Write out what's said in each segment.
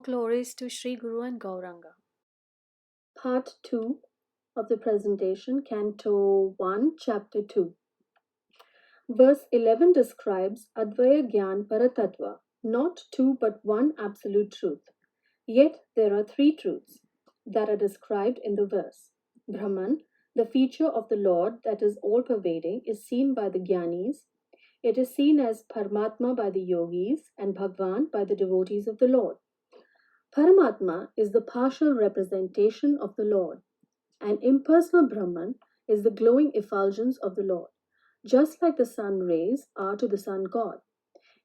Glories to Sri Guru and Gauranga. Part 2 of the presentation, Canto 1, Chapter 2. Verse 11 describes Advaya Gyan Paratattva, not two but one absolute truth. Yet there are three truths that are described in the verse. Brahman, the feature of the Lord that is all-pervading, is seen by the Gyanis. It is seen as Paramatma by the yogis and Bhagwan by the devotees of the Lord. Paramatma is the partial representation of the Lord, and impersonal Brahman is the glowing effulgence of the Lord, just like the sun rays are to the sun god.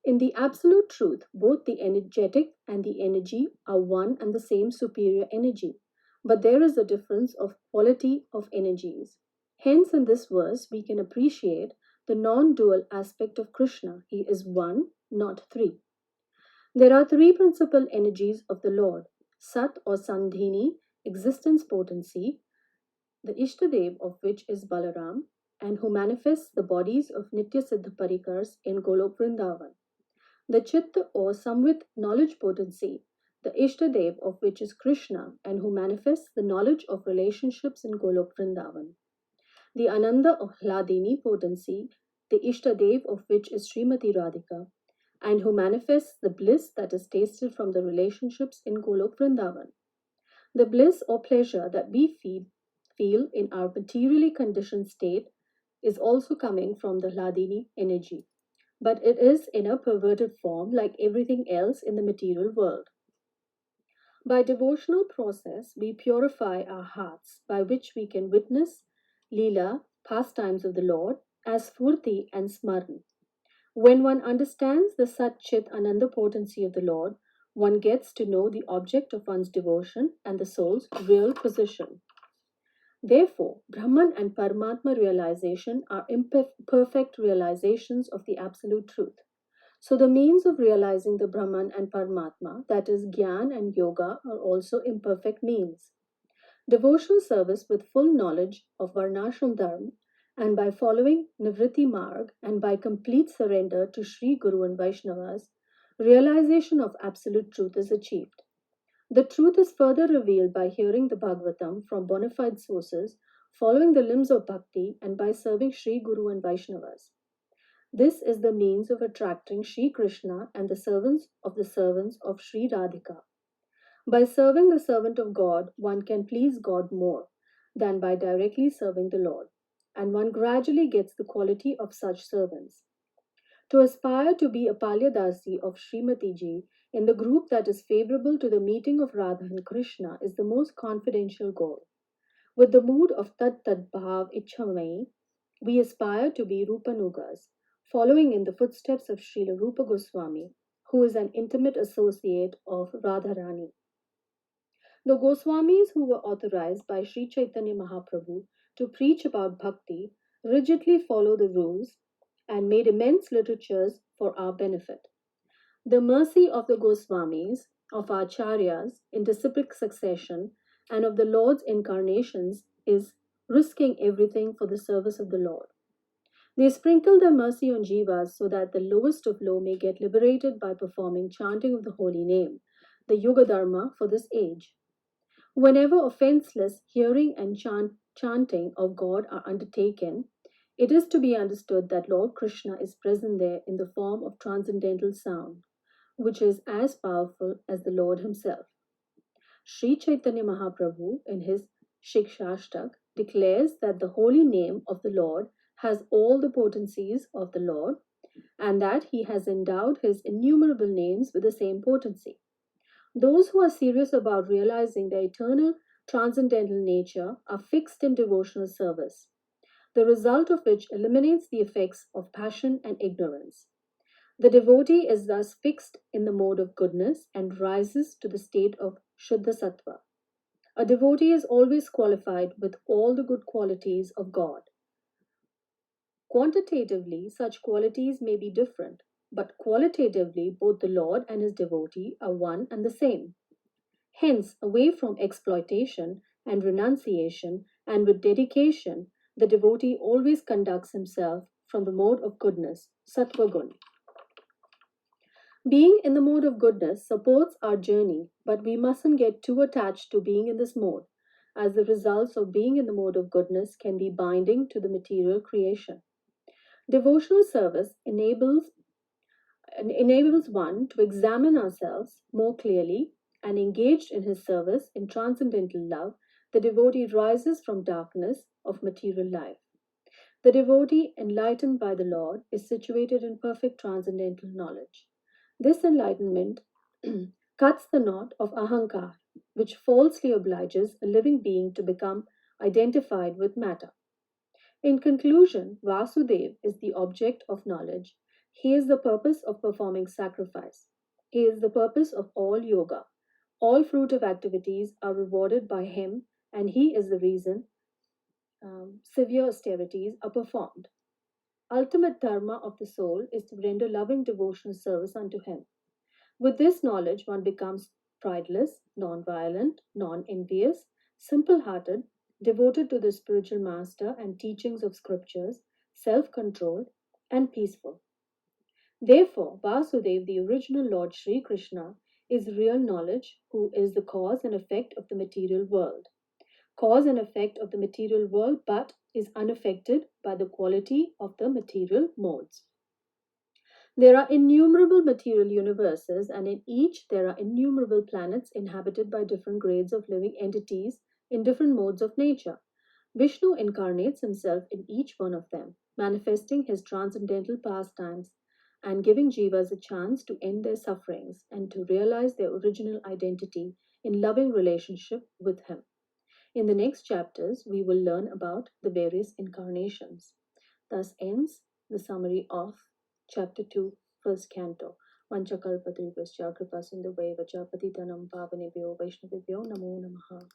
In the absolute truth, both the energetic and the energy are one and the same superior energy, but there is a difference of quality of energies. Hence, in this verse, we can appreciate the non-dual aspect of Krishna. He is one, not three. There are three principal energies of the Lord: Sat or Sandhini, existence potency, the Ishtadev of which is Balaram, and who manifests the bodies of Nitya Siddha Parikars in Golok Vrindavan. The Chitta or Samvit knowledge potency, the Ishtadev of which is Krishna, and who manifests the knowledge of relationships in Golok Vrindavan. The Ananda or Hladini potency, the Ishtadev of which is Srimati Radhika, and who manifests the bliss that is tasted from the relationships in Golok Vrindavan. The bliss or pleasure that we feel in our materially conditioned state is also coming from the Hladini energy, but it is in a perverted form like everything else in the material world. By devotional process, we purify our hearts, by which we can witness Leela, pastimes of the Lord, as Furti and Smaran. When one understands the Sat Chit Ananda potency of the Lord, one gets to know the object of one's devotion and the soul's real position. Therefore, Brahman and Paramatma realization are imperfect realizations of the absolute truth. So the means of realizing the Brahman and Paramatma, that is Gyan and Yoga, are also imperfect means. Devotional service with full knowledge of Varnashram Dharma, and by following Nivritti Marg, and by complete surrender to Sri Guru and Vaishnavas, realization of absolute truth is achieved. The truth is further revealed by hearing the Bhagavatam from bona fide sources, following the limbs of bhakti, and by serving Sri Guru and Vaishnavas. This is the means of attracting Sri Krishna and the servants of Sri Radhika. By serving the servant of God, one can please God more than by directly serving the Lord, and one gradually gets the quality of such servants. To aspire to be a Palyadasi of Srimati Ji in the group that is favorable to the meeting of Radha and Krishna is the most confidential goal. With the mood of Tat Tat Bhav Ichamai, we aspire to be Rupanugas, following in the footsteps of Srila Rupa Goswami, who is an intimate associate of Radharani. The Goswamis, who were authorized by Sri Chaitanya Mahaprabhu to preach about bhakti, rigidly follow the rules and made immense literatures for our benefit. The mercy of the Goswamis, of Acharyas in disciplic succession, and of the Lord's incarnations is risking everything for the service of the Lord. They sprinkle their mercy on jivas so that the lowest of low may get liberated by performing chanting of the holy name, the Yuga Dharma for this age. Whenever offenseless hearing and chanting of God are undertaken, it is to be understood that Lord Krishna is present there in the form of transcendental sound, which is as powerful as the Lord himself. Sri Chaitanya Mahaprabhu, in his Shikshashtak, declares that the holy name of the Lord has all the potencies of the Lord, and that he has endowed his innumerable names with the same potency. Those who are serious about realizing their eternal transcendental nature are fixed in devotional service, the result of which eliminates the effects of passion and ignorance. The devotee is thus fixed in the mode of goodness and rises to the state of Shuddha Sattva. A devotee is always qualified with all the good qualities of God. Quantitatively, such qualities may be different, but qualitatively, both the Lord and his devotee are one and the same. Hence, away from exploitation and renunciation, and with dedication, the devotee always conducts himself from the mode of goodness, Sattva Gun. Being in the mode of goodness supports our journey, but we mustn't get too attached to being in this mode, as the results of being in the mode of goodness can be binding to the material creation. Devotional service enables one to examine ourselves more clearly, and engaged in his service in transcendental love, the devotee rises from darkness of material life. The devotee, enlightened by the Lord, is situated in perfect transcendental knowledge. This enlightenment cuts the knot of ahankar, which falsely obliges a living being to become identified with matter. In conclusion, Vasudev is the object of knowledge. He is the purpose of performing sacrifice. He is the purpose of all yoga. All fruitive activities are rewarded by him, and he is the reason severe austerities are performed. Ultimate dharma of the soul is to render loving devotional service unto him. With this knowledge, one becomes prideless, non violent, non envious, simple hearted, devoted to the spiritual master and teachings of scriptures, self controlled, and peaceful. Therefore, Vasudev, the original Lord Sri Krishna, is real knowledge, who is the cause and effect of the material world. Cause and effect of the material world, but is unaffected by the quality of the material modes. There are innumerable material universes, and in each there are innumerable planets inhabited by different grades of living entities in different modes of nature. Vishnu incarnates himself in each one of them, manifesting his transcendental pastimes and giving jivas a chance to end their sufferings and to realize their original identity in loving relationship with him. In the next chapters, we will learn about the various incarnations. Thus ends the summary of Chapter 2, First Canto. Vanchakalpatarubhascha kripa sindhuvaiva cha patitanam pavanebhyo vaishnavibhyo namo namaha.